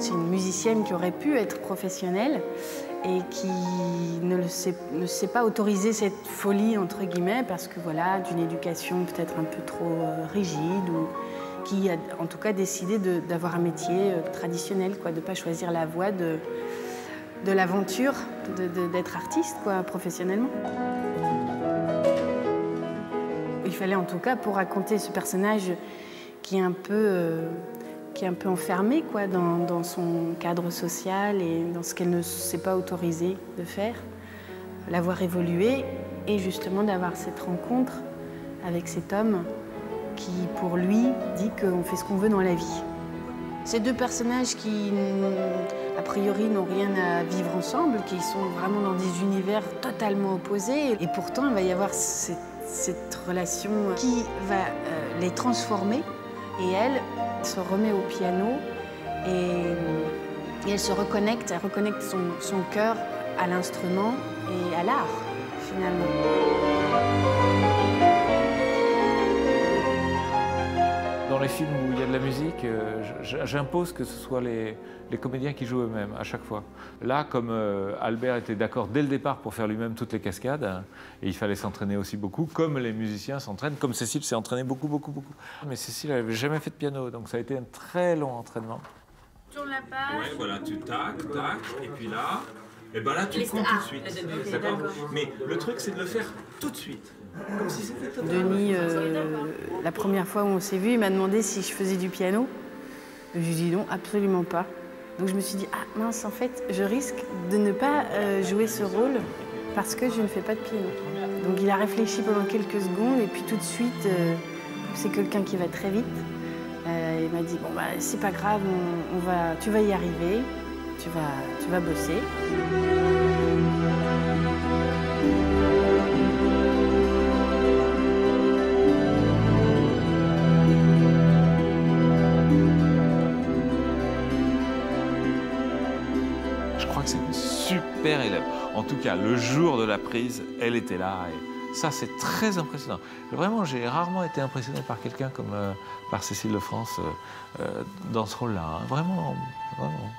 C'est une musicienne qui aurait pu être professionnelle et qui ne s'est pas autorisé cette folie, entre guillemets, parce que voilà, d'une éducation peut-être un peu trop rigide, ou qui a en tout cas décidé d'avoir un métier traditionnel, quoi, de ne pas choisir la voie de l'aventure, d'être artiste, quoi, professionnellement. Il fallait en tout cas, pour raconter ce personnage qui est un peu enfermée, quoi, dans son cadre social et dans ce qu'elle ne s'est pas autorisée de faire, la voir évoluer et justement d'avoir cette rencontre avec cet homme qui, pour lui, dit qu'on fait ce qu'on veut dans la vie. Ces deux personnages qui, a priori, n'ont rien à vivre ensemble, qui sont vraiment dans des univers totalement opposés. Et pourtant, il va y avoir cette relation qui va les transformer. Et elle se remet au piano et elle se reconnecte, son cœur à l'instrument et à l'art, finalement. Dans les films où il y a de la musique, j'impose que ce soit les comédiens qui jouent eux-mêmes, à chaque fois. Là, comme Albert était d'accord dès le départ pour faire lui-même toutes les cascades, hein, et il fallait s'entraîner aussi beaucoup, comme les musiciens s'entraînent, comme Cécile s'est entraînée beaucoup. Mais Cécile n'avait jamais fait de piano, donc ça a été un très long entraînement. Tourne la page. Ouais, voilà, tu tac, et puis là, et ben là, tu comptes tout de suite. D'accord. Mais le truc, c'est de le faire tout de suite. Comme si c'était totalement... Denis, la première fois où on s'est vu, il m'a demandé si je faisais du piano. Je lui ai dit non, absolument pas. Donc je me suis dit, ah mince, en fait, je risque de ne pas jouer ce rôle parce que je ne fais pas de piano. Donc il a réfléchi pendant quelques secondes et puis tout de suite, c'est quelqu'un qui va très vite. Il m'a dit, bon bah c'est pas grave, tu vas y arriver, tu vas bosser. Je crois que c'est une super élève. En tout cas, le jour de la prise, elle était là. Et ça, c'est très impressionnant. Vraiment, j'ai rarement été impressionné par quelqu'un comme par Cécile de France dans ce rôle-là. Hein. Vraiment, vraiment.